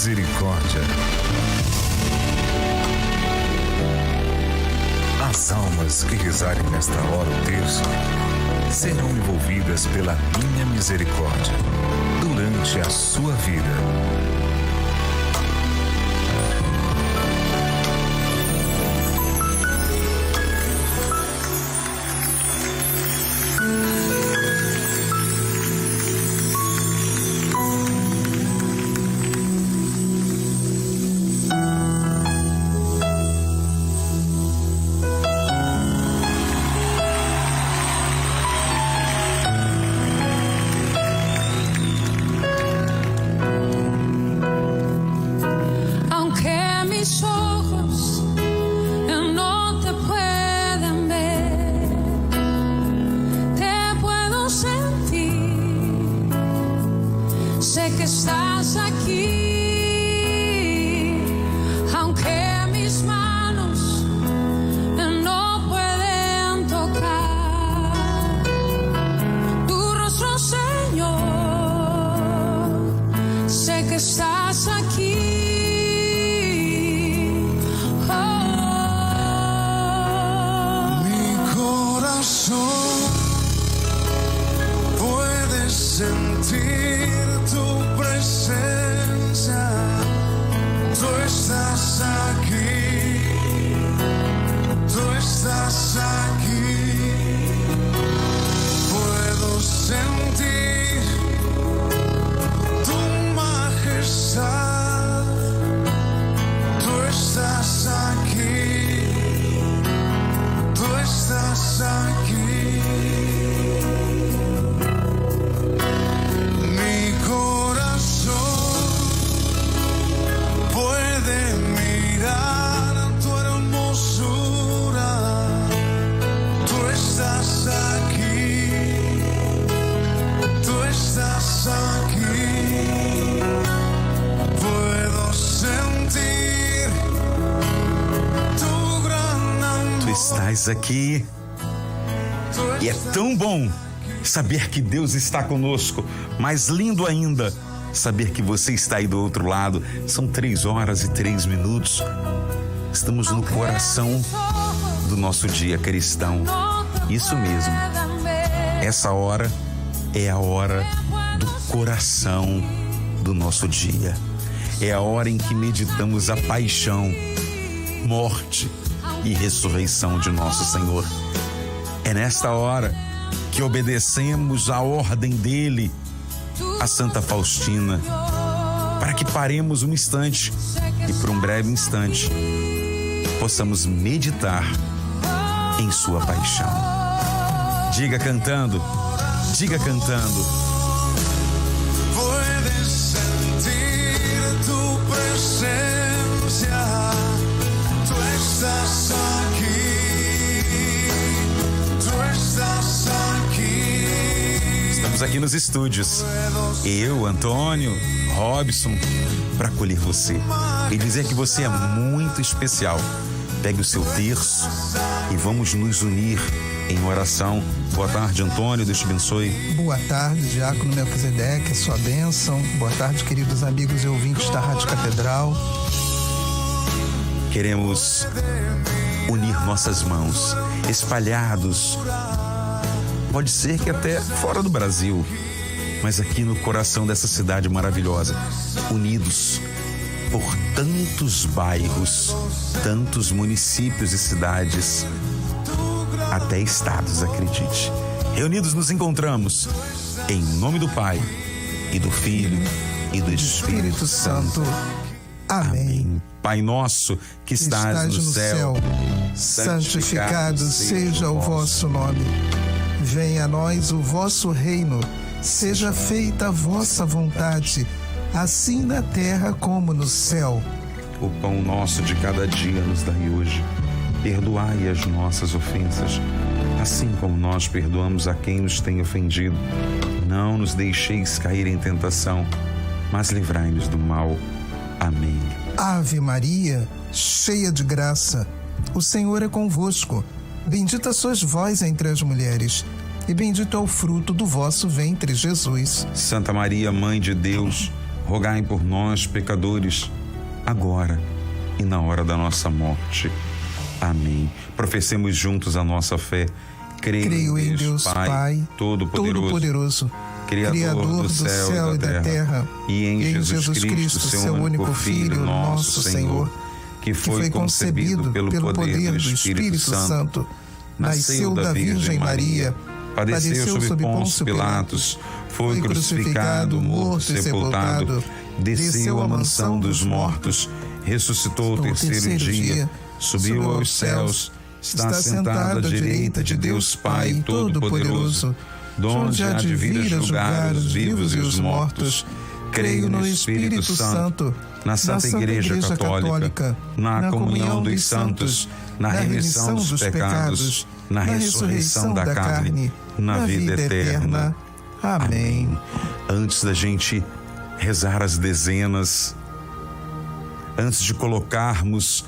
misericórdia. As almas que rezarem nesta hora o terço serão envolvidas pela minha misericórdia durante a sua vida. Aqui e é tão bom saber que Deus está conosco, mais lindo ainda saber que você está aí do outro lado. São 3h03. Estamos no coração do nosso dia cristão. Isso mesmo, essa hora é a hora do coração do nosso dia. É a hora em que meditamos a paixão, morte e ressurreição de nosso Senhor. É nesta hora que obedecemos a ordem dele, a Santa Faustina, para que paremos um instante e por um breve instante possamos meditar em sua paixão. Diga cantando, diga cantando. Puedes sentir tu presencia. Estás aqui. Estamos aqui nos estúdios, eu, Antônio, Robson, para acolher você e dizer que você é muito especial. Pegue o seu terço e vamos nos unir em oração. Boa tarde, Antônio, Deus te abençoe. Boa tarde, Diácono Melquisedeque, sua bênção. Boa tarde, queridos amigos e ouvintes da Rádio Catedral. Queremos unir nossas mãos, espalhados, pode ser que até fora do Brasil, mas aqui no coração dessa cidade maravilhosa, unidos por tantos bairros, tantos municípios e cidades, até estados, acredite. Reunidos nos encontramos, em nome do Pai, e do Filho, e do Espírito Santo. Amém. Pai nosso que estás no céu, santificado seja o vosso nome. Venha a nós o vosso reino. Seja feita a vossa vontade, assim na terra como no céu. O pão nosso de cada dia nos dai hoje. Perdoai as nossas ofensas, assim como nós perdoamos a quem nos tem ofendido. Não nos deixeis cair em tentação, mas livrai-nos do mal. Amém. Ave Maria, cheia de graça, o Senhor é convosco. Bendita sois vós entre as mulheres, e bendito é o fruto do vosso ventre, Jesus. Santa Maria, Mãe de Deus, rogai por nós, pecadores, agora e na hora da nossa morte. Amém. Professemos juntos a nossa fé. Creio em Deus Pai, Todo-Poderoso, Criador do céu e da terra, e em Jesus Cristo, seu único Filho, nosso Senhor, que foi concebido pelo poder do Espírito Santo, nasceu da Virgem Maria, padeceu sob Pôncio Pilatos, foi crucificado, morto e sepultado, desceu à mansão dos mortos, ressuscitou ao terceiro dia, subiu aos céus, está sentado à direita de Deus Pai Todo-Poderoso, donde há de vir julgar os vivos e os mortos. Creio no Espírito Santo, na Santa Igreja Católica, na comunhão dos santos, na remissão dos pecados, na ressurreição da carne, na vida eterna. Amém. Antes da gente rezar as dezenas, antes de colocarmos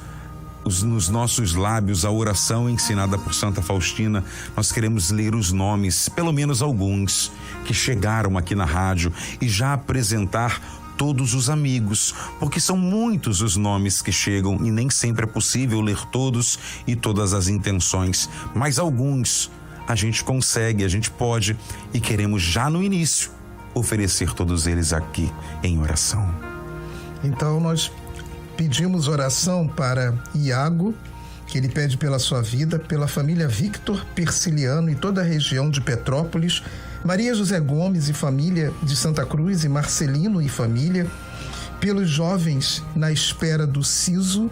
nos nossos lábios a oração ensinada por Santa Faustina, nós queremos ler os nomes, pelo menos alguns, que chegaram aqui na rádio e já apresentar todos os amigos, porque são muitos os nomes que chegam e nem sempre é possível ler todos e todas as intenções, mas alguns a gente consegue, a gente pode e queremos já no início oferecer todos eles aqui em oração. Então nós pedimos oração para Iago, que ele pede pela sua vida, pela família Victor Persiliano e toda a região de Petrópolis, Maria José Gomes e família de Santa Cruz e Marcelino e família, pelos jovens na espera do siso,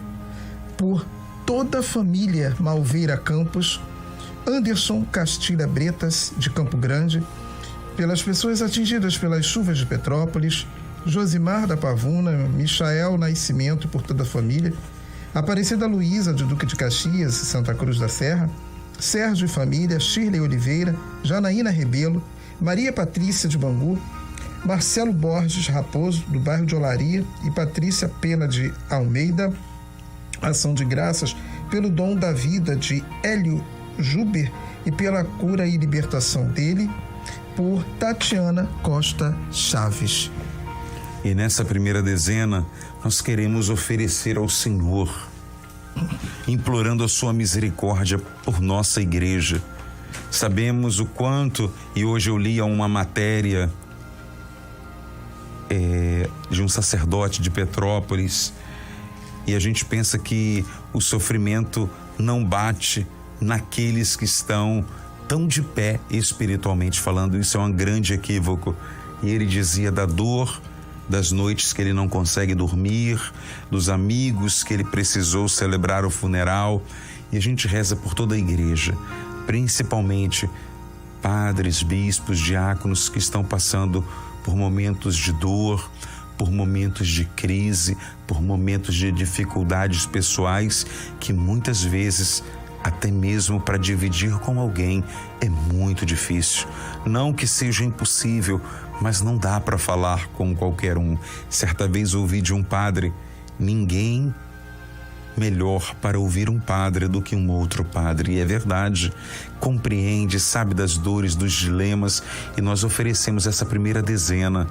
por toda a família Malveira Campos, Anderson Castilha Bretas de Campo Grande, pelas pessoas atingidas pelas chuvas de Petrópolis, Josimar da Pavuna, Michael Nascimento, por toda a família, Aparecida Luísa de Duque de Caxias e Santa Cruz da Serra, Sérgio e família, Shirley Oliveira, Janaína Rebelo, Maria Patrícia de Bangu, Marcelo Borges Raposo, do bairro de Olaria, e Patrícia Pena de Almeida. Ação de graças pelo dom da vida de Hélio Juber e pela cura e libertação dele, por Tatiana Costa Chaves. E nessa primeira dezena, nós queremos oferecer ao Senhor, implorando a sua misericórdia por nossa igreja. Sabemos o quanto, e hoje eu li uma matéria de um sacerdote de Petrópolis, e a gente pensa que o sofrimento não bate naqueles que estão tão de pé espiritualmente falando. Isso é um grande equívoco. E ele dizia da dor, das noites que ele não consegue dormir, dos amigos que ele precisou celebrar o funeral. E a gente reza por toda a igreja, principalmente padres, bispos, diáconos que estão passando por momentos de dor, por momentos de crise, por momentos de dificuldades pessoais que muitas vezes, até mesmo para dividir com alguém, é muito difícil. Não que seja impossível, mas não dá para falar com qualquer um. Certa vez ouvi de um padre: ninguém melhor para ouvir um padre do que um outro padre. E é verdade, compreende, sabe das dores, dos dilemas, e nós oferecemos essa primeira dezena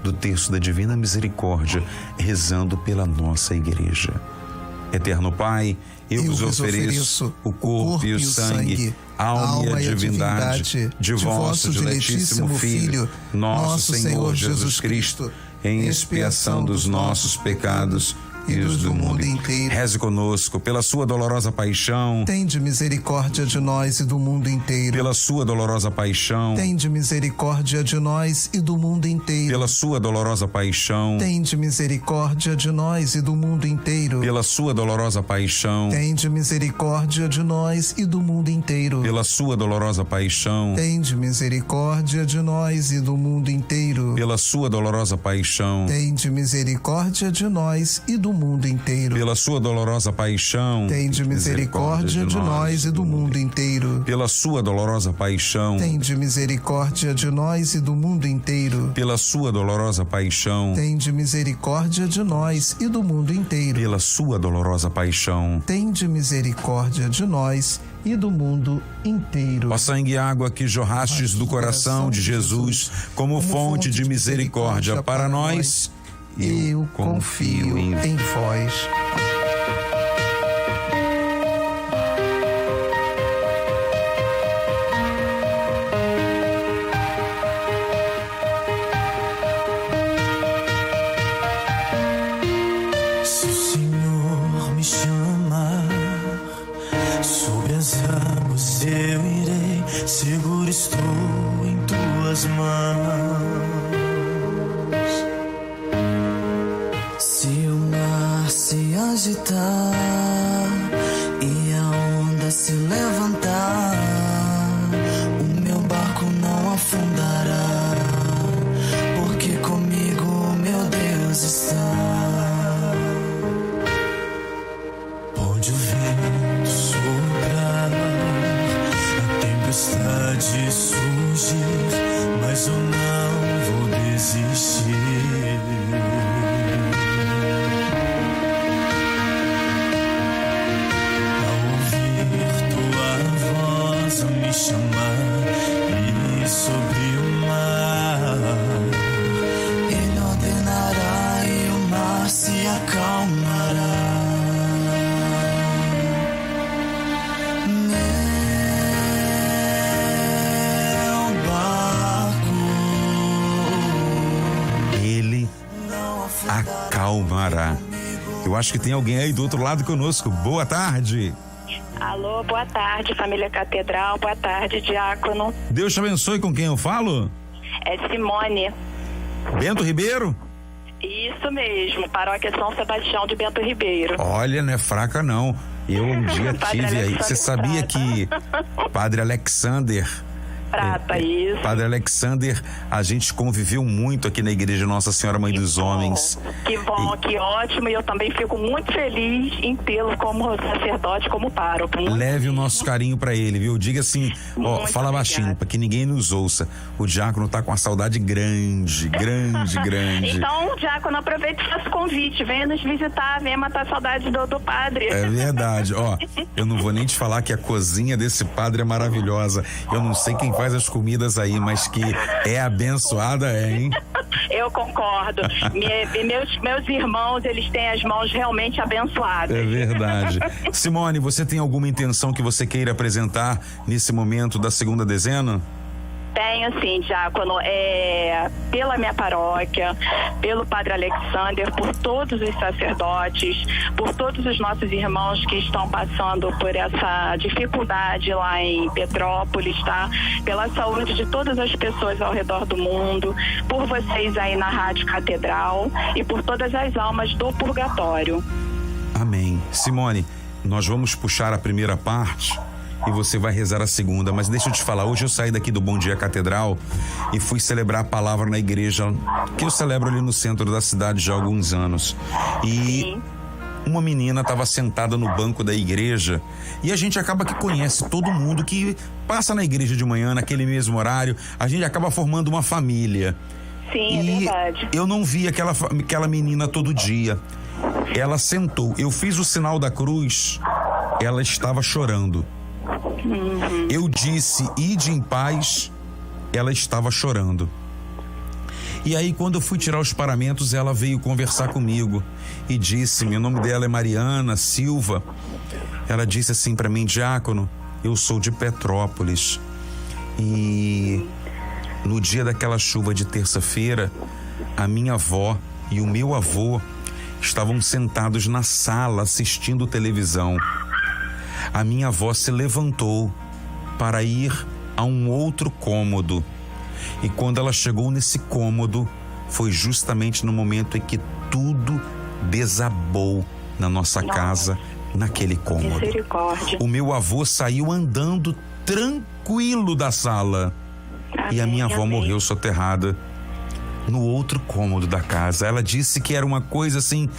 do terço da Divina Misericórdia, rezando pela nossa igreja. Eterno Pai, eu vos ofereço o corpo e o sangue, a alma e a divindade de vosso diletíssimo Filho, nosso Senhor Jesus Cristo, em expiação dos nossos pecados e os do mundo inteiro. Reze conosco. Pela sua dolorosa paixão, tende misericórdia de nós e do mundo inteiro. Pela sua dolorosa paixão, tende misericórdia de nós e do mundo inteiro. Pela sua dolorosa paixão, tende misericórdia de nós e do mundo inteiro. Pela sua dolorosa paixão, tende misericórdia de nós e do mundo inteiro. Pela sua dolorosa paixão, tende misericórdia de nós e do mundo inteiro. Pela sua dolorosa paixão, tende misericórdia de nós e do mundo inteiro. Pela sua dolorosa paixão, tende misericórdia de nós e do mundo inteiro. Pela sua dolorosa paixão, tende misericórdia de nós e do mundo inteiro. Pela sua dolorosa paixão, tende misericórdia de nós e do mundo inteiro. Pela sua dolorosa paixão, tende misericórdia de nós e do mundo inteiro. Ó sangue e água que jorrastes do coração de Jesus como fonte de misericórdia para nós, eu confio em vós. Se o Senhor me chamar, sobre as águas eu irei, seguro estou em tuas mãos. Se o mar se agitar e a onda se levantar, o meu barco não afundará, porque comigo meu Deus está. Pode o vento soprar, a tempestade surgir, mas eu não vou desistir. Ao ouvir tua voz me chamar e sobre o mar, ele ordenará e o mar se acalmará. Ele acalmará. Eu acho que tem alguém aí do outro lado conosco. Boa tarde. Alô, boa tarde, família Catedral, boa tarde, diácono. Deus te abençoe. Com quem eu falo? É Simone. Bento Ribeiro? Isso mesmo, paróquia São Sebastião de Bento Ribeiro. Olha, não é fraca não. Eu um dia Padre tive aí. Alexander Você sabia Prata. que Padre Alexander Prata, isso. Padre Alexander, a gente conviveu muito aqui na Igreja Nossa Senhora Mãe dos Homens. Que bom, que ótimo. E eu também fico muito feliz em tê-lo como sacerdote, como pároco. Leve o nosso carinho pra ele, viu? Diga assim, ó, Muito fala baixinho, obrigada. pra que ninguém nos ouça. O diácono tá com uma saudade grande. Então, diácono, aproveite esse convite. Venha nos visitar, venha matar a saudade do padre. É verdade, ó, eu não vou nem te falar que a cozinha desse padre é maravilhosa. Eu não sei quem faz as comidas aí, mas que é abençoada, hein? Eu concordo. Meus irmãos, eles têm as mãos realmente abençoadas. É verdade. Simone, você tem alguma intenção que você queira apresentar nesse momento da segunda dezena? Tenho sim, diácono, pela minha paróquia, pelo Padre Alexander, por todos os sacerdotes, por todos os nossos irmãos que estão passando por essa dificuldade lá em Petrópolis, tá? Pela saúde de todas as pessoas ao redor do mundo, por vocês aí na Rádio Catedral e por todas as almas do purgatório. Amém. Simone, nós vamos puxar a primeira parte e você vai rezar a segunda, mas deixa eu te falar, hoje eu saí daqui do Bom Dia Catedral e fui celebrar a palavra na igreja que eu celebro ali no centro da cidade já há alguns anos. E Sim. uma menina estava sentada no banco da igreja e a gente acaba que conhece todo mundo que passa na igreja de manhã, naquele mesmo horário, a gente acaba formando uma família. Sim, E é verdade. eu não vi aquela menina todo dia. Ela sentou, eu fiz o sinal da cruz, ela estava chorando. Eu disse, ide em paz, ela estava chorando. E aí, quando eu fui tirar os paramentos, ela veio conversar comigo e disse, o nome dela é Mariana Silva. Ela disse assim para mim, diácono, eu sou de Petrópolis e no dia daquela chuva de terça-feira, a minha avó e o meu avô estavam sentados na sala assistindo televisão. A minha avó se levantou para ir a um outro cômodo. E quando ela chegou nesse cômodo, foi justamente no momento em que tudo desabou na nossa casa, naquele cômodo. Misericórdia. O meu avô saiu andando tranquilo da sala. E a minha avó Amém. morreu soterrada no outro cômodo da casa. Ela disse que era uma coisa assim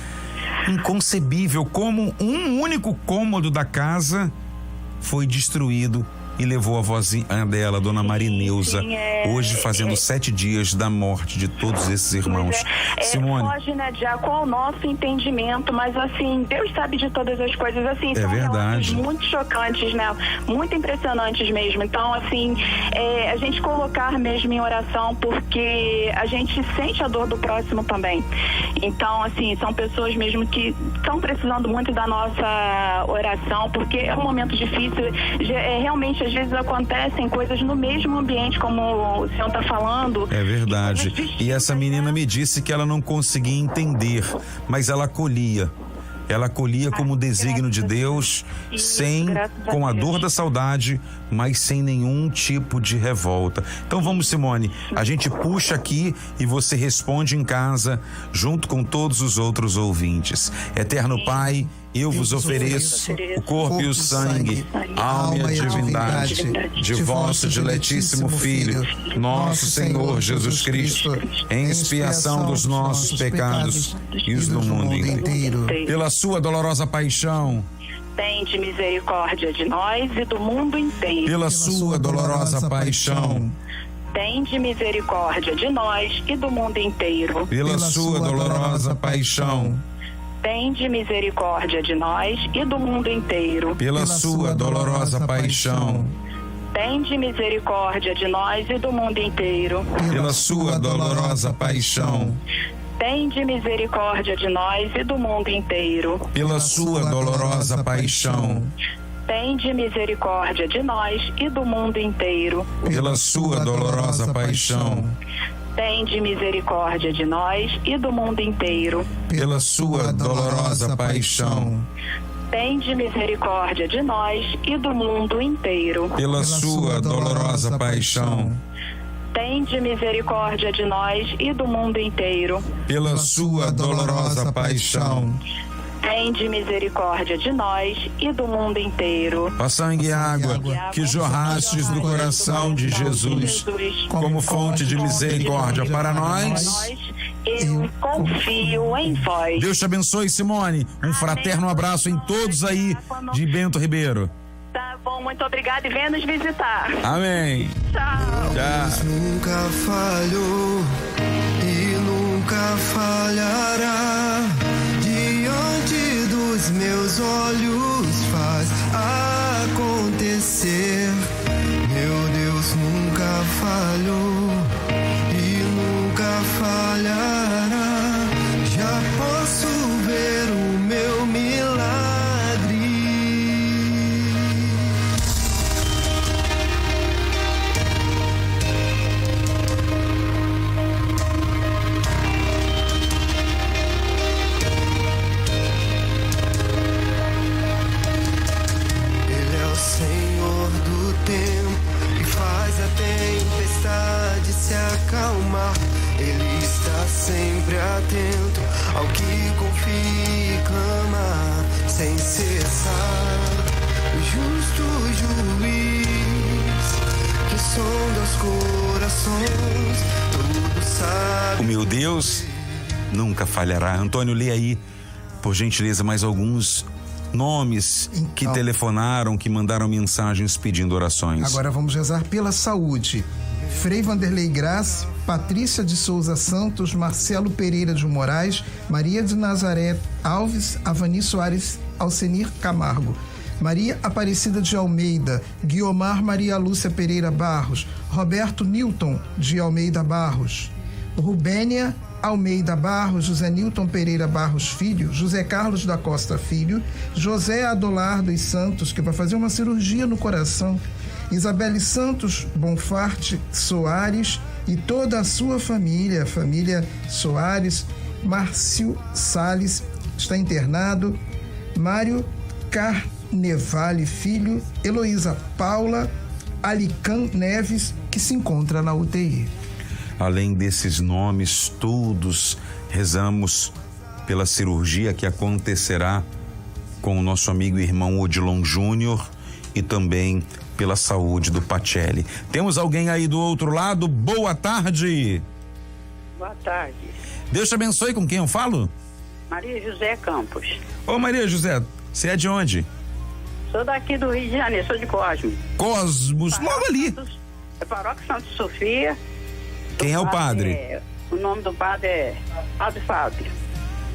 inconcebível, como um único cômodo da casa foi destruído e levou a vozinha dela, Dona Marineuza, hoje fazendo 7 dias da morte de todos esses irmãos. Simone. Foge, né, Diácono, ao nosso entendimento, mas assim, Deus sabe de todas as coisas, assim, são verdade. Muito chocantes, né, muito impressionantes mesmo. Então, assim, a gente colocar mesmo em oração, porque a gente sente a dor do próximo também. Então, assim, são pessoas mesmo que estão precisando muito da nossa oração, porque é um momento difícil. Realmente, às vezes acontecem coisas no mesmo ambiente, como o senhor está falando. É verdade. E essa menina me disse que ela não conseguia entender, mas ela acolhia. Ela acolhia como desígnio de Deus, com a dor da saudade, mas sem nenhum tipo de revolta. Então vamos, Simone, a gente puxa aqui e você responde em casa, junto com todos os outros ouvintes. Eterno Pai, eu vos ofereço o corpo e o sangue, alma e a divindade de vosso diletíssimo Filho, nosso Senhor Jesus Cristo, em expiação dos nossos pecados e os do mundo inteiro. Pela sua dolorosa paixão, tende misericórdia de nós e do mundo inteiro. Pela sua dolorosa paixão, tende misericórdia de nós e do mundo inteiro. Pela sua dolorosa paixão, tende misericórdia de nós e do mundo inteiro. Pela sua dolorosa paixão, tende misericórdia de nós e do mundo inteiro. Pela sua dolorosa paixão, tende misericórdia de nós e do mundo inteiro. Pela sua dolorosa paixão, tende misericórdia de nós e do mundo inteiro. Pela sua dolorosa paixão, tende misericórdia de nós e do mundo inteiro. Pela sua dolorosa paixão, tende misericórdia de nós e do mundo inteiro. Pela sua dolorosa paixão, tende misericórdia de nós e do mundo inteiro. Pela sua dolorosa paixão, tende misericórdia de nós e do mundo inteiro. Ó sangue e água que jorrastes do coração de Jesus como fonte de misericórdia para nós, eu confio em vós. Deus te abençoe, Simone. Um fraterno abraço em todos aí de Bento Ribeiro. Tá bom, muito obrigada e venha nos visitar. Amém. Tchau. Tchau. Nunca falhou e nunca falhará. Diante dos meus olhos faz acontecer. Meu Deus nunca falhou e nunca falhará. Já posso ver o meu milagre. Senhor do tempo e faz a tempestade se acalmar. Ele está sempre atento ao que confia e clama sem cessar. O justo juiz que sonda os corações, tudo sabe. O meu Deus nunca falhará. Antônio, lê aí, por gentileza, mais alguns nomes que telefonaram, que mandaram mensagens pedindo orações. Agora vamos rezar pela saúde. Frei Vanderlei Graça, Patrícia de Souza Santos, Marcelo Pereira de Moraes, Maria de Nazaré Alves, Avani Soares Alcenir Camargo, Maria Aparecida de Almeida, Guiomar Maria Lúcia Pereira Barros, Roberto Newton de Almeida Barros, Rubênia Almeida Barros, José Nilton Pereira Barros Filho, José Carlos da Costa Filho, José Adolar dos Santos, que vai fazer uma cirurgia no coração, Isabelle Santos Bonfarte Soares e toda a sua família, família Soares, Márcio Salles está internado, Mário Carnevale Filho, Heloísa Paula Alican Neves, que se encontra na UTI. Além desses nomes todos, rezamos pela cirurgia que acontecerá com o nosso amigo e irmão Odilon Júnior e também pela saúde do Pacelli. Temos alguém aí do outro lado? Boa tarde. Boa tarde. Deus te abençoe. Com quem eu falo? Maria José Campos. Ô Maria José, você é de onde? Sou daqui do Rio de Janeiro, sou de Cosmos. Cosmos, logo ali. É Paróquia Santa Sofia. Quem é o padre? O nome do padre é Padre Fábio.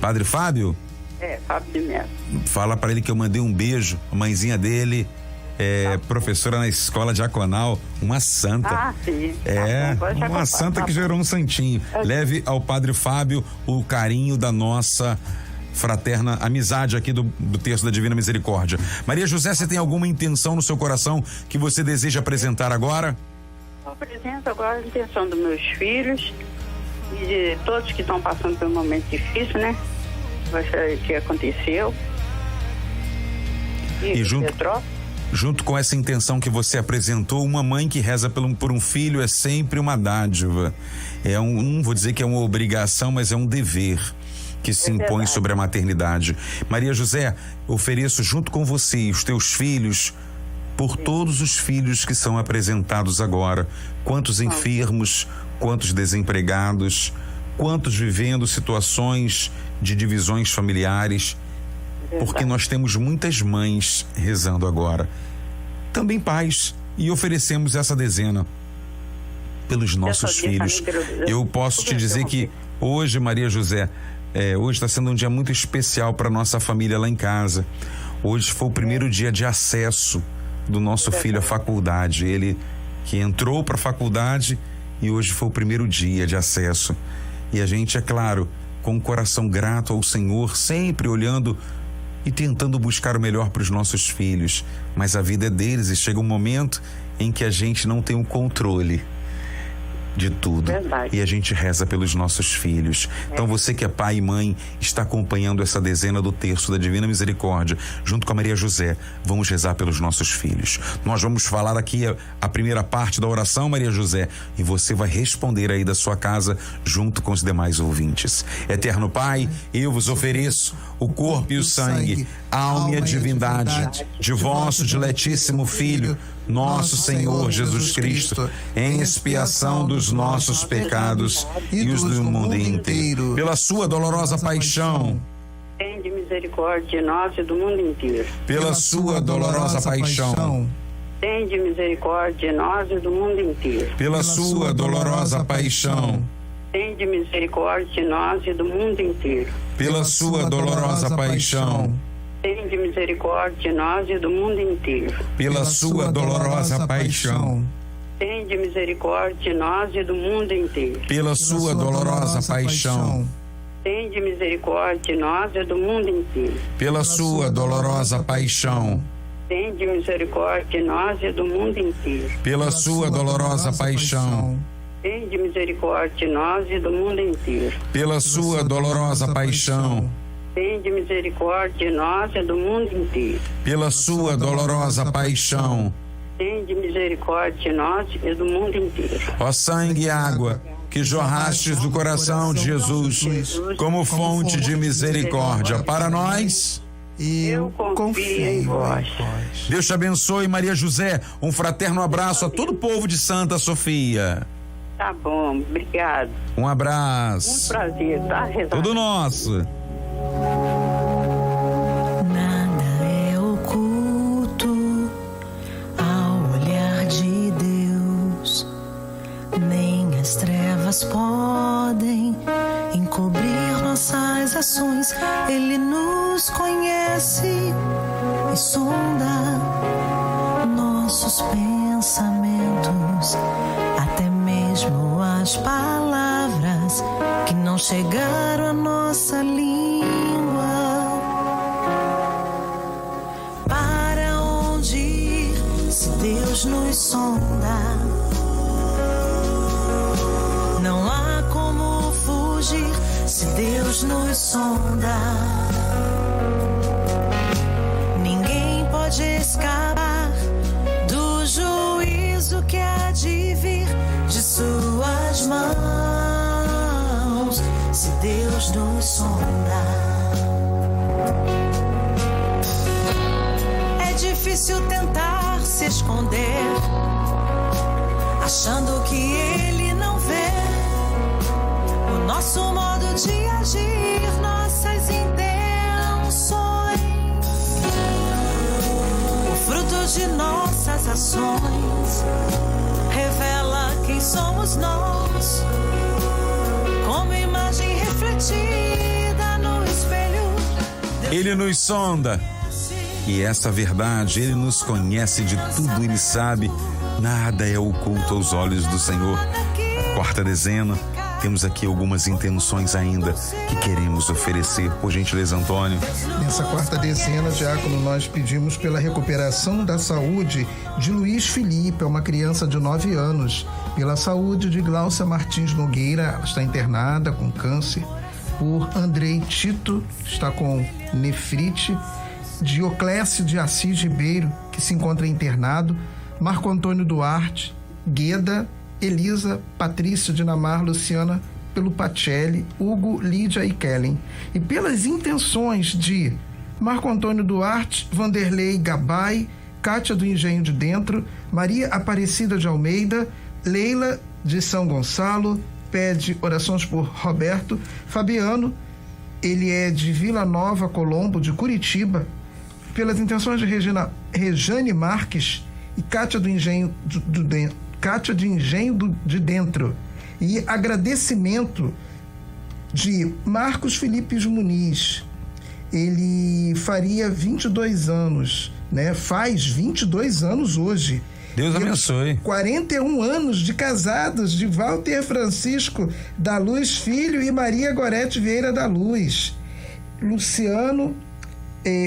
Padre Fábio? É, Fábio de Mello. Fala pra ele que eu mandei um beijo. A mãezinha dele é professora na escola diaconal, uma santa. Ah, sim. É, uma santa que gerou um santinho. Leve ao Padre Fábio o carinho da nossa fraterna amizade aqui do Terço da Divina Misericórdia. Maria José, você tem alguma intenção no seu coração que você deseja apresentar agora? Eu apresento agora a intenção dos meus filhos e de todos que estão passando por um momento difícil, né? Que aconteceu. E junto com essa intenção que você apresentou, uma mãe que reza por um filho é sempre uma dádiva. Não vou dizer que é uma obrigação, mas é um dever que se impõe sobre a maternidade. Maria José, ofereço junto com você e os teus filhos, por todos os filhos que são apresentados agora, quantos enfermos, quantos desempregados, quantos vivendo situações de divisões familiares, porque nós temos muitas mães rezando agora, também pais, e oferecemos essa dezena pelos nossos filhos. Eu posso te dizer que hoje, Maria José, hoje está sendo um dia muito especial para nossa família lá em casa. Hoje foi o primeiro dia de acesso do nosso filho à faculdade. Ele que entrou para a faculdade e hoje foi o primeiro dia de acesso. E a gente, é claro, com o coração grato ao Senhor, sempre olhando e tentando buscar o melhor para os nossos filhos. Mas a vida é deles e chega um momento em que a gente não tem o controle de tudo. Verdade. E a gente reza pelos nossos filhos. Então você que é pai e mãe, está acompanhando essa dezena do Terço da Divina Misericórdia, junto com a Maria José, vamos rezar pelos nossos filhos. Nós vamos falar aqui a primeira parte da oração, Maria José, e você vai responder aí da sua casa, junto com os demais ouvintes. Eterno Pai, eu vos ofereço o corpo e o sangue, a alma e a divindade de vosso diletíssimo Filho, nosso Senhor Jesus Cristo, em expiação dos nossos pecados e os do mundo inteiro. Pela sua dolorosa paixão, tende misericórdia de nós e do mundo inteiro. Pela sua dolorosa paixão, tende misericórdia de nós e do mundo inteiro. Pela sua dolorosa paixão, tende misericórdia de nós e do mundo inteiro. Pela sua dolorosa paixão, tende misericórdia de nós e do mundo inteiro. Pela sua dolorosa paixão, tende misericórdia de nós e do mundo inteiro. Pela sua dolorosa paixão, tende misericórdia de nós e do mundo inteiro. Pela sua dolorosa paixão, tende misericórdia de nós e do mundo inteiro. Pela sua dolorosa paixão, tende misericórdia de nós e do mundo inteiro. Pela sua dolorosa paixão, tende misericórdia de nós e do mundo inteiro. Pela sua dolorosa paixão, tende misericórdia de nós e do mundo inteiro. Ó sangue e água que jorrastes do coração de Jesus como fonte de misericórdia para nós, eu confio em vós. Deus te abençoe, Maria José. Um fraterno abraço a todo o povo de Santa Sofia. Tá bom, obrigado. Um abraço. Muito prazer, tá? Tudo nosso. Nada é oculto ao olhar de Deus, nem as trevas podem encobrir nossas ações. Ele nos conhece e sonda nossos pensamentos, até mesmo as palavras que não chegaram à nossa língua. Para onde ir se Deus nos sonda? Não há como fugir se Deus nos sonda. Ninguém pode escapar do juízo que há de vir de suas mãos, se Deus nos sonda. É difícil tentar se esconder, achando que Ele não vê o nosso modo de agir, nossas intenções. nossas ações, revela quem somos nós, como imagem refletida no espelho. Ele nos sonda. E essa verdade, Ele nos conhece de tudo, Ele sabe, nada é oculto aos olhos do Senhor. Quarta dezena, temos aqui algumas intenções ainda que queremos oferecer. Por gentileza, Antônio. Nessa quarta dezena, diácono, nós pedimos pela recuperação da saúde de Luiz Felipe, uma criança de 9 anos. Pela saúde de Gláucia Martins Nogueira, ela está internada com câncer. Por Andrei Tito, está com nefrite. Dioclésio de Assis Ribeiro, que se encontra internado. Marco Antônio Duarte, Gueda, Elisa, Patrícia, Dinamar, Luciana, pelo Pacelli, Hugo, Lídia e Kellen. E pelas intenções de Marco Antônio Duarte, Vanderlei Gabay, Cátia do Engenho de Dentro, Maria Aparecida de Almeida, Leila de São Gonçalo, pede orações por Roberto, Fabiano, ele é de Vila Nova, Colombo, de Curitiba, pelas intenções de Rejane Marques e Cátia do Engenho de Dentro. E agradecimento de Marcos Felipe Muniz. Ele faria 22 anos, né? Faz 22 anos hoje. Deus abençoe. 41 anos de casados de Walter Francisco da Luz Filho e Maria Gorete Vieira da Luz. Luciano,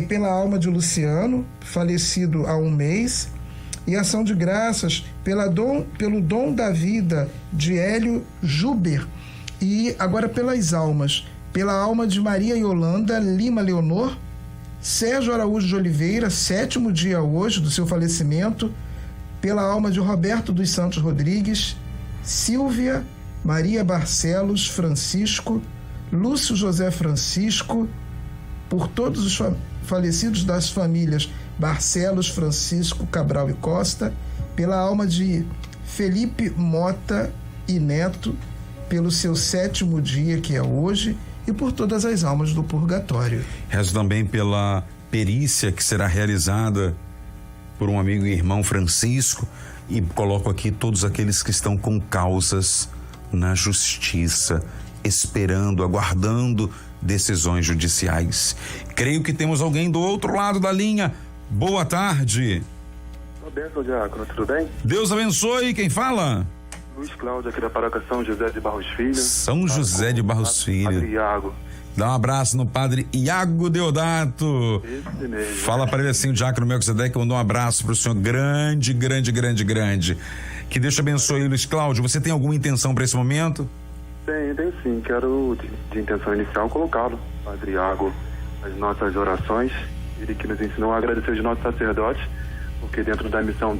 pela alma de Luciano, falecido há um mês. E ação de graças pelo dom da vida de Hélio Juber. E agora pelas almas. Pela alma de Maria Yolanda Lima Leonor, Sérgio Araújo de Oliveira, 7º dia hoje do seu falecimento. Pela alma de Roberto dos Santos Rodrigues, Silvia Maria Barcelos Francisco, Lúcio José Francisco, por todos os falecidos das famílias Barcelos, Francisco, Cabral e Costa, pela alma de Felipe Mota e Neto, pelo seu 7º dia, que é hoje, e por todas as almas do purgatório. Rezo também pela perícia que será realizada por um amigo e irmão Francisco, e coloco aqui todos aqueles que estão com causas na justiça, esperando, aguardando decisões judiciais. Creio que temos alguém do outro lado da linha. Boa tarde. Abençoe, diácono, tudo bem? Deus abençoe, quem fala? Luiz Cláudio, aqui da paróquia São José de Barros Filho. São José de Barros Filho. Padre Iago. Dá um abraço no padre Iago Deodato. Esse mesmo. Fala para ele assim, o diácono Melquisedeque mandou um abraço para o senhor grande. Que Deus te abençoe, Luiz Cláudio. Você tem alguma intenção para esse momento? Tem sim. Quero, de intenção inicial, colocá-lo, Padre Iago, nas nossas orações. Ele que nos ensinou a agradecer os nossos sacerdotes, porque dentro da missão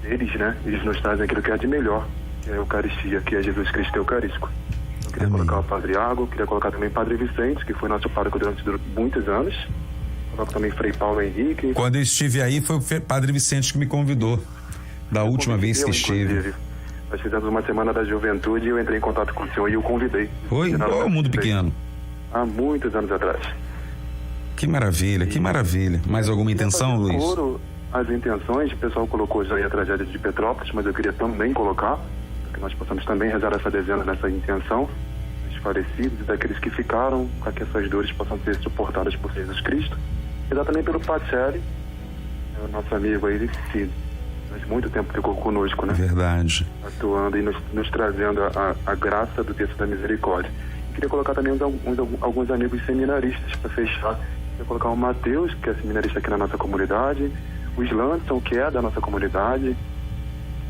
eles nos trazem aquilo que é de melhor, que é a Eucaristia, que é Jesus Cristo Eucarístico. Eu queria colocar o Padre Iago, queria colocar também o Padre Vicente, que foi nosso pároco durante muitos anos. Coloco também Frei Paulo Henrique. Quando eu estive aí, foi o Padre Vicente que me convidou, da última vez que estive. Nós fizemos uma semana da juventude e eu entrei em contato com o senhor e o convidei. Foi? Ou Mundo Pequeno? Há muitos anos atrás. Que maravilha, que maravilha. Mais alguma intenção, Luiz? As intenções, o pessoal colocou já aí a tragédia de Petrópolis, mas eu queria também colocar, para que nós possamos também rezar essa dezena nessa intenção, dos falecidos e daqueles que ficaram, para que essas dores possam ser suportadas por Jesus Cristo. E dá também pelo Pacelli, o nosso amigo aí, que durante muito tempo ficou conosco, né? Verdade. Atuando e nos trazendo a graça do texto da misericórdia. Eu queria colocar também alguns amigos seminaristas para fechar. Eu queria colocar o Mateus, que é seminarista aqui na nossa comunidade, o Slanson, que é da nossa comunidade,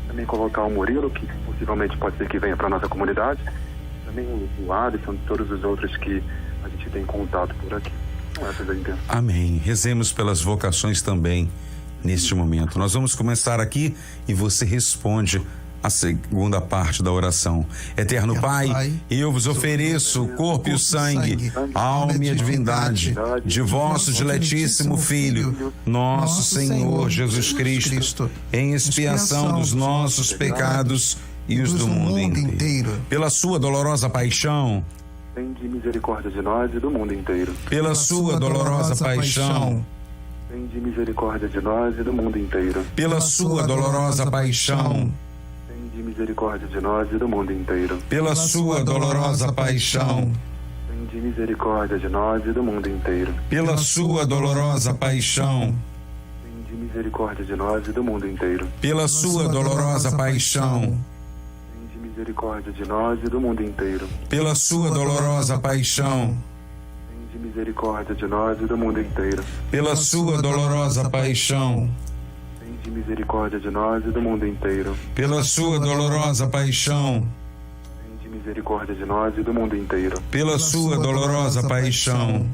também colocar o Murilo, que possivelmente pode ser que venha para a nossa comunidade, também o Alisson, todos os outros que a gente tem contato por aqui. Essas aí. Amém. Rezemos pelas vocações também neste momento. Nós vamos começar aqui e você responde a segunda parte da oração. Eterno Pai, eu vos ofereço o corpo e o sangue, a alma e a divindade de vosso diletíssimo Filho, nosso Senhor Jesus Cristo, em expiação dos nossos pecados e os do mundo inteiro. Pela sua dolorosa paixão, tende misericórdia de nós e do mundo inteiro. Pela sua dolorosa paixão, tende misericórdia de nós e do mundo inteiro. Pela sua dolorosa paixão, Tende misericórdia de nós e do mundo inteiro. pela sua dolorosa paixão, Tende misericórdia de nós e do mundo inteiro. pela sua dolorosa paixão, Tende misericórdia de nós e do mundo inteiro. pela sua dolorosa paixão, Tende misericórdia de nós e do mundo inteiro. pela sua dolorosa paixão, Tende misericórdia de nós e do mundo inteiro. pela sua dolorosa paixão, Tende misericórdia de nós e do mundo inteiro. pela sua dolorosa paixão, Tende misericórdia de nós e do mundo inteiro. pela sua dolorosa paixão.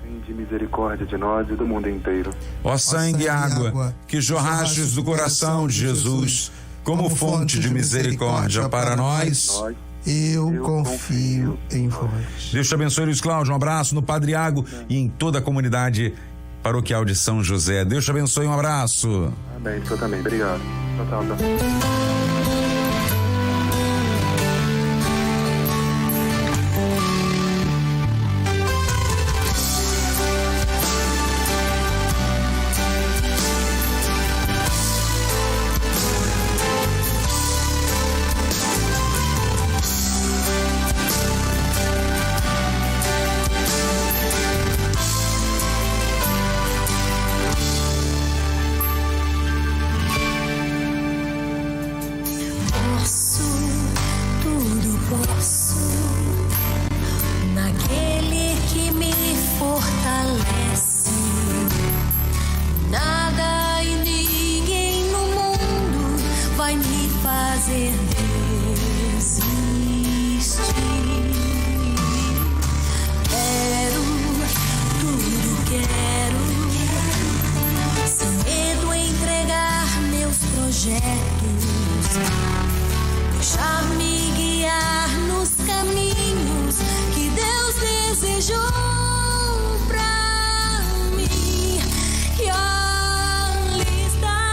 Tende misericórdia de nós e do mundo inteiro. Ó sangue e água que jorrastes do coração de Jesus como fonte de misericórdia para nós, Nós, Eu confio em vós. Deus te abençoe, Luiz Cláudio. Um abraço no Padre Iago e em toda a comunidade paroquial de São José. Deus te abençoe, um abraço. amém. Eu também. Obrigado. Tchau, tchau. Deixar-me guiar nos caminhos que Deus desejou pra mim. E ali está.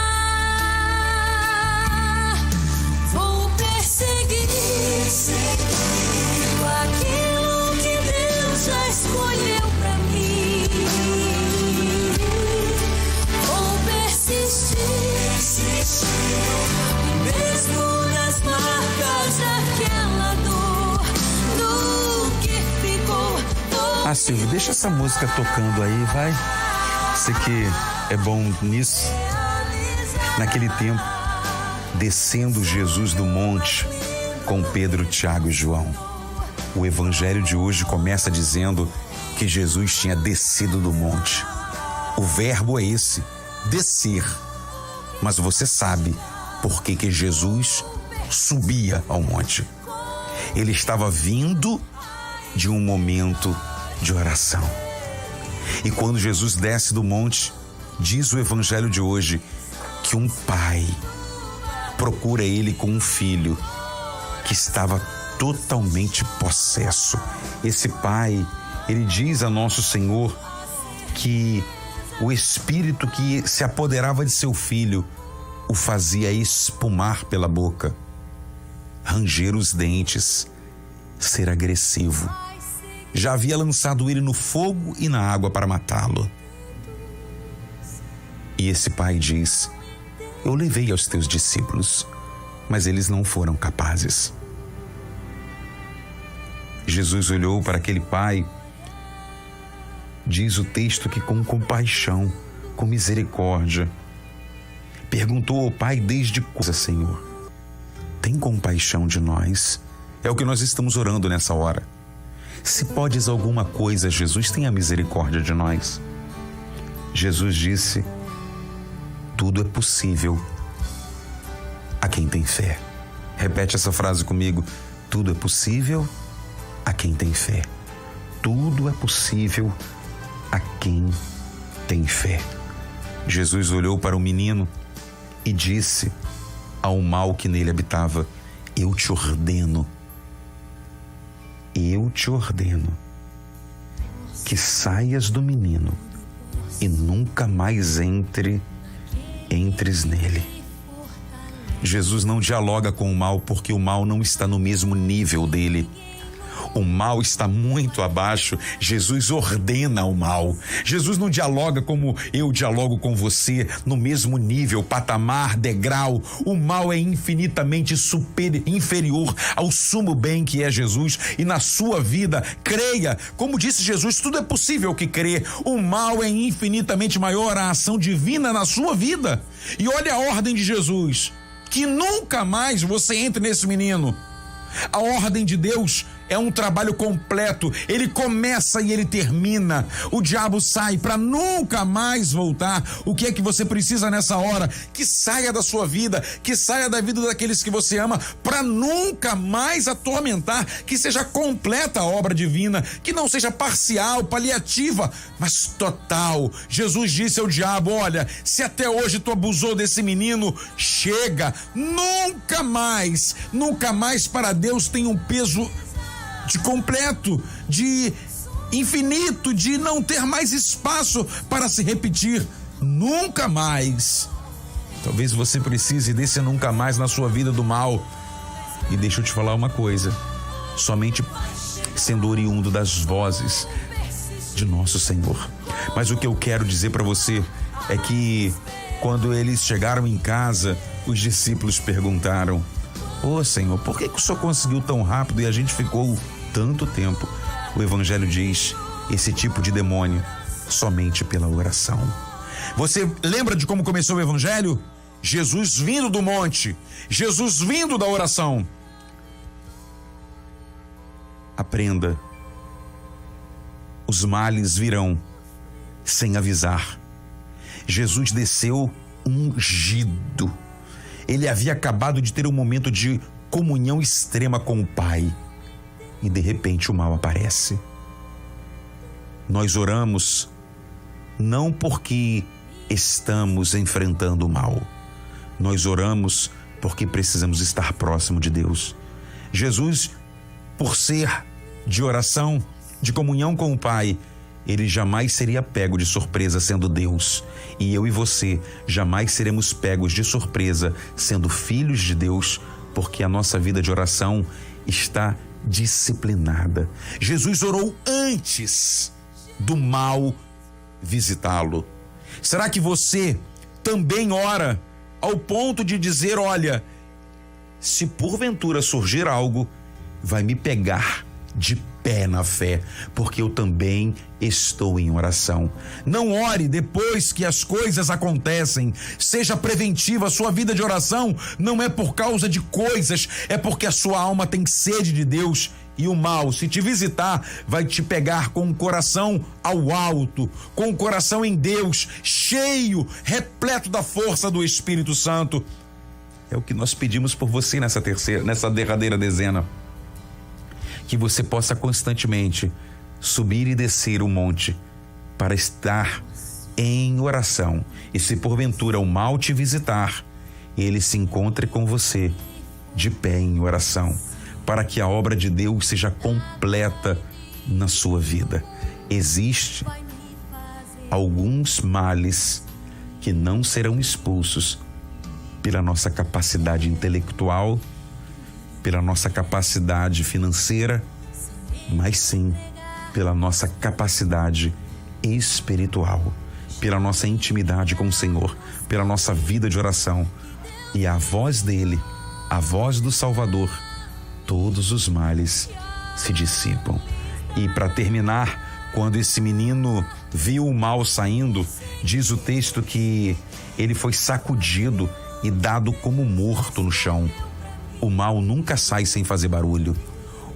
Vou perseguir aquilo que Deus já escolheu pra mim. Vou persistir. Mesmo nas marcas daquela dor, do que ficou. Ah, Silvio, deixa essa música tocando aí, vai. Você que é bom nisso. Naquele tempo, descendo Jesus do monte com Pedro, Tiago e João. O evangelho de hoje começa dizendo que Jesus tinha descido do monte. O verbo é esse, descer. Mas você sabe por que Jesus subia ao monte. Ele estava vindo de um momento de oração. E quando Jesus desce do monte, diz o evangelho de hoje que um pai procura ele com um filho que estava totalmente possesso. Esse pai, ele diz a nosso Senhor que o espírito que se apoderava de seu filho o fazia espumar pela boca, ranger os dentes, ser agressivo. Já havia lançado ele no fogo e na água para matá-lo. E esse pai diz: eu levei aos teus discípulos, mas eles não foram capazes. Jesus olhou para aquele pai. Diz o texto que com compaixão, com misericórdia, perguntou ao Pai desde quando: Senhor, tem compaixão de nós? É o que nós estamos orando nessa hora. Se podes alguma coisa, Jesus, tenha misericórdia de nós. Jesus disse: tudo é possível a quem tem fé. Repete essa frase comigo: tudo é possível a quem tem fé. Tudo é possível a quem tem fé. Jesus olhou para o menino e disse ao mal que nele habitava: eu te ordeno que saias do menino e nunca mais entres nele. Jesus não dialoga com o mal porque o mal não está no mesmo nível dele. O mal está muito abaixo. Jesus ordena o mal. Jesus não dialoga como eu dialogo com você, no mesmo nível, patamar, degrau. O mal é infinitamente inferior ao sumo bem que é Jesus. E na sua vida, creia, como disse Jesus, tudo é possível que crê. O mal é infinitamente maior à ação divina na sua vida. E olha a ordem de Jesus, que nunca mais você entre nesse menino. A ordem de Deus é um trabalho completo. Ele começa e ele termina. O diabo sai para nunca mais voltar. O que é que você precisa nessa hora? Que saia da sua vida, que saia da vida daqueles que você ama, para nunca mais atormentar. Que seja completa a obra divina, que não seja parcial, paliativa, mas total. Jesus disse ao diabo: olha, se até hoje tu abusou desse menino, chega. Nunca mais para Deus tem um peso de completo, de infinito, de não ter mais espaço para se repetir. Nunca mais. Talvez você precise desse nunca mais na sua vida do mal. E deixa eu te falar uma coisa: somente sendo oriundo das vozes de nosso Senhor. Mas o que eu quero dizer para você é que quando eles chegaram em casa, os discípulos perguntaram: ô Senhor, por que o Senhor conseguiu tão rápido e a gente ficou tanto tempo? O Evangelho diz: esse tipo de demônio somente pela oração. Você lembra de como começou o Evangelho? Jesus vindo do monte, Jesus vindo da oração. Aprenda: os males virão sem avisar. Jesus desceu ungido. Ele havia acabado de ter um momento de comunhão extrema com o Pai. E de repente o mal aparece. Nós oramos não porque estamos enfrentando o mal. Nós oramos porque precisamos estar próximo de Deus. Jesus, por ser de oração, de comunhão com o Pai, ele jamais seria pego de surpresa sendo Deus. E eu e você jamais seremos pegos de surpresa sendo filhos de Deus, porque a nossa vida de oração está disciplinada. Jesus orou antes do mal visitá-lo. Será que você também ora ao ponto de dizer: olha, se porventura surgir algo, vai me pegar de pé na fé, porque eu também estou em oração. Não ore depois que as coisas acontecem. Seja preventiva. A sua vida de oração não é por causa de coisas, é porque a sua alma tem sede de Deus. E o mal, se te visitar, vai te pegar com o coração ao alto, com o coração em Deus, cheio, repleto da força do Espírito Santo. É o que nós pedimos por você nessa derradeira dezena. Que você possa constantemente subir e descer o monte para estar em oração. E se porventura o mal te visitar, ele se encontre com você de pé em oração, para que a obra de Deus seja completa na sua vida. Existem alguns males que não serão expulsos pela nossa capacidade intelectual, pela nossa capacidade financeira, mas sim pela nossa capacidade espiritual, pela nossa intimidade com o Senhor, pela nossa vida de oração. E a voz dele, a voz do Salvador, todos os males se dissipam. E para terminar, quando esse menino viu o mal saindo, diz o texto que ele foi sacudido e dado como morto no chão. O mal nunca sai sem fazer barulho.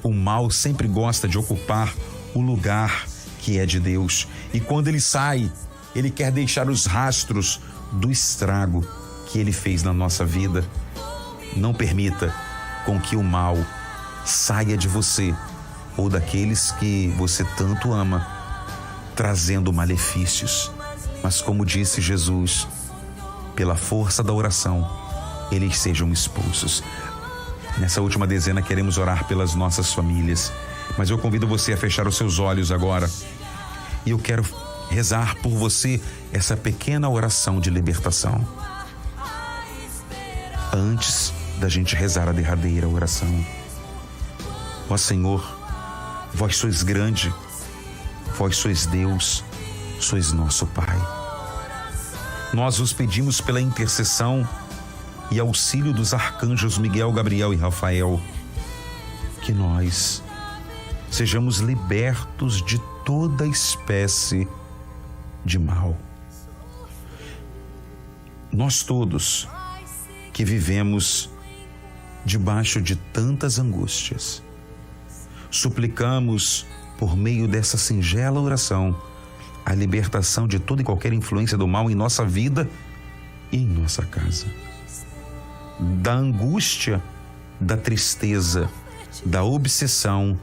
O mal sempre gosta de ocupar o lugar que é de Deus. E quando ele sai, ele quer deixar os rastros do estrago que ele fez na nossa vida. Não permita com que o mal saia de você ou daqueles que você tanto ama, trazendo malefícios. Mas como disse Jesus, pela força da oração, eles sejam expulsos. Nessa última dezena queremos orar pelas nossas famílias, mas eu convido você a fechar os seus olhos agora e eu quero rezar por você essa pequena oração de libertação. Antes da gente rezar a derradeira oração, ó Senhor, Vós sois grande, vós sois Deus, sois nosso Pai. Nós vos pedimos pela intercessão e auxílio dos arcanjos Miguel, Gabriel e Rafael, que nós sejamos libertos de toda espécie de mal. Nós todos que vivemos debaixo de tantas angústias, suplicamos por meio dessa singela oração a libertação de toda e qualquer influência do mal em nossa vida e em nossa casa. Da angústia, da tristeza, da obsessão,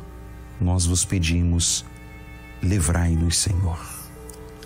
nós vos pedimos, livrai-nos, Senhor.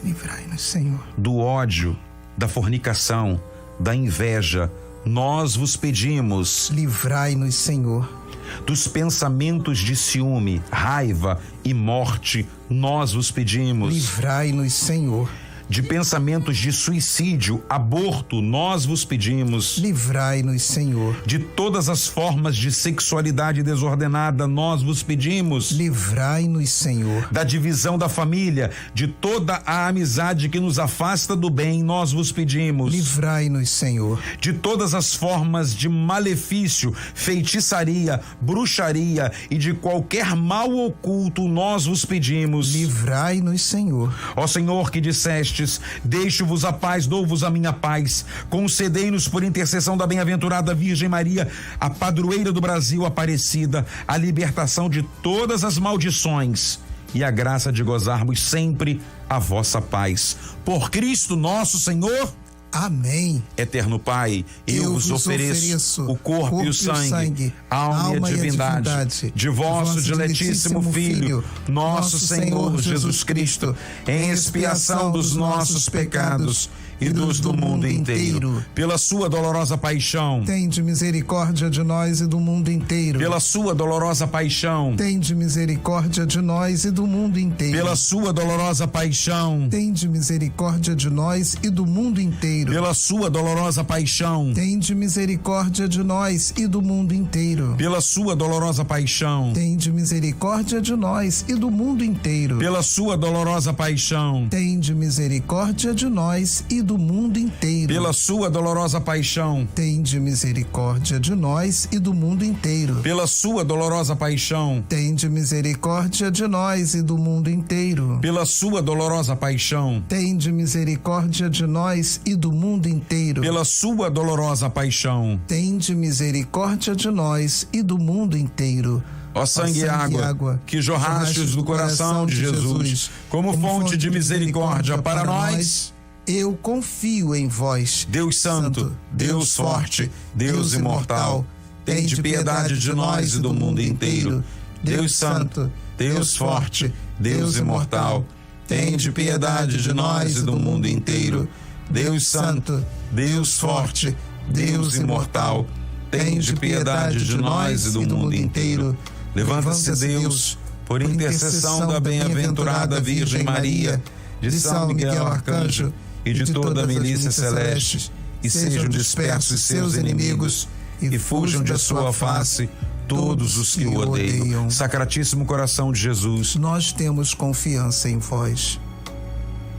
Livrai-nos, Senhor. Do ódio, da fornicação, da inveja, nós vos pedimos, livrai-nos, Senhor. Dos pensamentos de ciúme, raiva e morte, nós vos pedimos, livrai-nos, Senhor. De pensamentos de suicídio, aborto, nós vos pedimos, livrai-nos, Senhor. De todas as formas de sexualidade desordenada, nós vos pedimos, livrai-nos, Senhor. Da divisão da família, de toda a amizade que nos afasta do bem, nós vos pedimos, livrai-nos, Senhor. De todas as formas de malefício, feitiçaria, bruxaria e de qualquer mal oculto, nós vos pedimos, livrai-nos, Senhor. Ó Senhor, que disseste: deixo-vos a paz, dou-vos a minha paz. Concedei-nos por intercessão da bem-aventurada Virgem Maria, a padroeira do Brasil Aparecida, a libertação de todas as maldições e a graça de gozarmos sempre a vossa paz. Por Cristo nosso Senhor. Amém. Eterno Pai, eu vos ofereço o corpo e o sangue, alma e a divindade de vosso diletíssimo Filho, nosso Senhor Jesus Cristo, em expiação dos nossos pecados e dos do mundo inteiro. Pela sua dolorosa paixão, tende misericórdia de nós e do mundo inteiro. Pela sua dolorosa paixão, tende misericórdia de nós e do mundo inteiro. Pela sua dolorosa paixão, tende misericórdia de nós e do mundo inteiro. Pela sua dolorosa paixão, tende misericórdia de nós e do mundo inteiro. Pela sua dolorosa paixão, tende misericórdia de nós e do mundo inteiro. Pela sua dolorosa paixão, tende misericórdia de nós e do mundo inteiro. Pela sua dolorosa paixão, tende misericórdia de nós e do mundo inteiro. Pela sua dolorosa paixão, tende misericórdia de nós e do mundo inteiro. Pela sua dolorosa paixão, tende misericórdia de nós e do mundo inteiro. Pela sua dolorosa paixão, tende misericórdia de nós e do mundo inteiro. Ó sangue e água, que jorrastes do coração de Jesus, como fonte de misericórdia para nós, eu confio em vós. Deus Santo, Deus Forte, Deus Imortal, tende piedade de nós e do mundo inteiro. Deus Santo, Deus Forte, Deus Imortal, tende piedade de nós e do mundo inteiro. Deus Santo, Deus Forte, Deus Imortal, tende piedade de nós e do mundo inteiro. Levanta-se Deus, por intercessão da bem-aventurada Virgem Maria, de São Miguel Arcanjo e de toda a milícia celeste, e sejam dispersos seus inimigos, e fujam de sua face todos os que o odeiam. Sacratíssimo coração de Jesus, nós temos confiança em vós.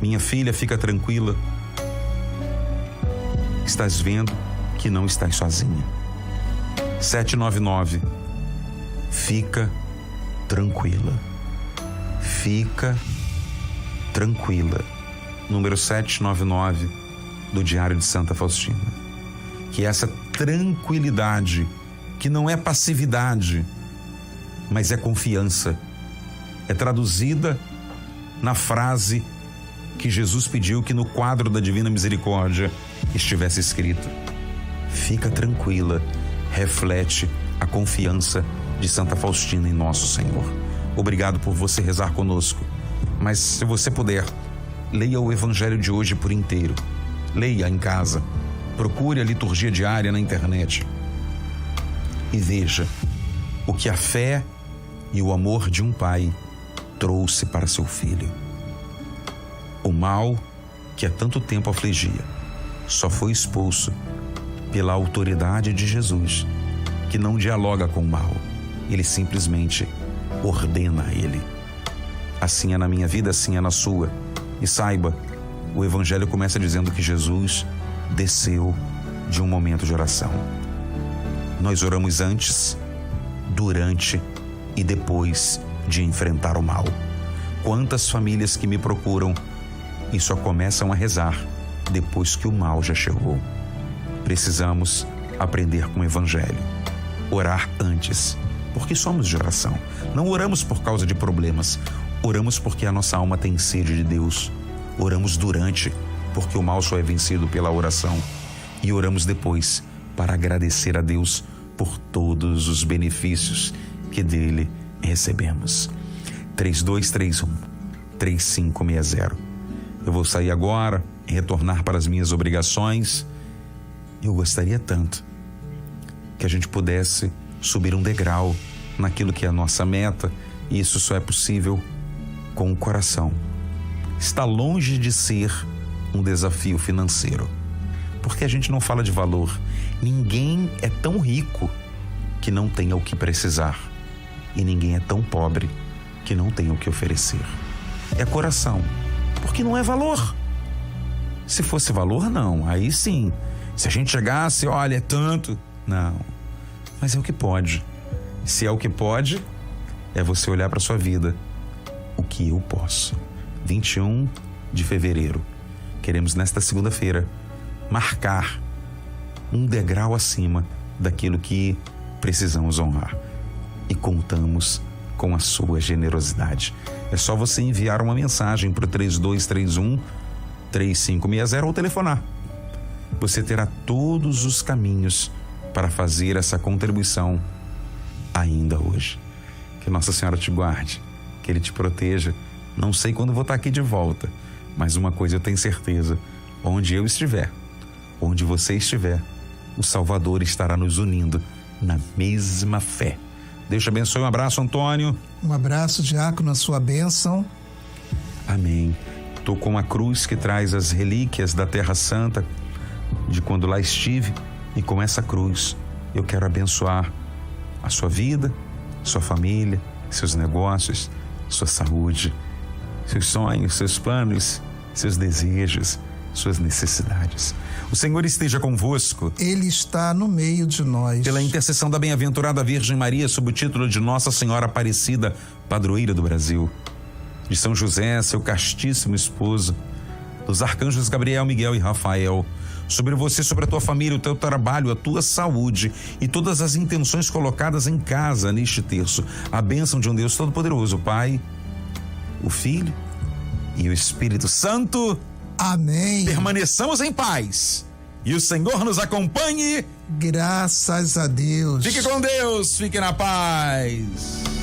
Minha filha, fica tranquila. Estás vendo que não estás sozinha. 799. Fica tranquila. Fica tranquila. Número 799 do Diário de Santa Faustina. Que essa tranquilidade, que não é passividade, mas é confiança, é traduzida na frase que Jesus pediu que no quadro da Divina Misericórdia estivesse escrito: fica tranquila, reflete a confiança de Santa Faustina em nosso Senhor. Obrigado por você rezar conosco, mas se você puder, leia o Evangelho de hoje por inteiro. Leia em casa, procure a liturgia diária na internet e veja o que a fé e o amor de um pai trouxe para seu filho. O mal que há tanto tempo afligia só foi expulso pela autoridade de Jesus, que não dialoga com o mal. Ele simplesmente ordena a Ele. Assim é na minha vida, assim é na sua. E saiba, o Evangelho começa dizendo que Jesus desceu de um momento de oração. Nós oramos antes, durante e depois de enfrentar o mal. Quantas famílias que me procuram e só começam a rezar depois que o mal já chegou. Precisamos aprender com o Evangelho. Orar antes, porque somos de oração. Não oramos por causa de problemas. Oramos porque a nossa alma tem sede de Deus. Oramos durante, porque o mal só é vencido pela oração. E oramos depois, para agradecer a Deus por todos os benefícios que dele recebemos. 3231-3560. Eu vou sair agora, retornar para as minhas obrigações. Eu gostaria tanto que a gente pudesse subir um degrau naquilo que é a nossa meta, e isso só é possível com o coração. Está longe de ser um desafio financeiro, porque a gente não fala de valor. Ninguém é tão rico que não tenha o que precisar, e ninguém é tão pobre que não tenha o que oferecer. É coração, porque não é valor. Se fosse valor, não, aí sim. Se a gente chegasse, olha, é tanto. Não, mas é o que pode. Se é o que pode, é você olhar para sua vida. O que eu posso? 21 de fevereiro. Queremos nesta segunda-feira marcar um degrau acima daquilo que precisamos honrar. E contamos com a sua generosidade. É só você enviar uma mensagem para o 3231-3560 ou telefonar. Você terá todos os caminhos para fazer essa contribuição ainda hoje. Que Nossa Senhora te guarde, que Ele te proteja. Não sei quando vou estar aqui de volta, mas uma coisa eu tenho certeza: onde eu estiver, onde você estiver, o Salvador estará nos unindo na mesma fé. Deus te abençoe. Um abraço, Antônio. Um abraço, diácono, a sua bênção. Amém. Estou com a cruz que traz as relíquias da Terra Santa, de quando lá estive, e com essa cruz eu quero abençoar a sua vida, sua família, seus negócios, sua saúde, seus sonhos, seus planos, seus desejos, suas necessidades. O Senhor esteja convosco. Ele está no meio de nós. Pela intercessão da bem-aventurada Virgem Maria, sob o título de Nossa Senhora Aparecida, padroeira do Brasil, de São José, seu castíssimo esposo, dos arcanjos Gabriel, Miguel e Rafael, sobre você, sobre a tua família, o teu trabalho, a tua saúde e todas as intenções colocadas em casa neste terço. A bênção de um Deus Todo-Poderoso, o Pai, o Filho e o Espírito Santo. Amém. Permaneçamos em paz e o Senhor nos acompanhe. Graças a Deus. Fique com Deus, fique na paz.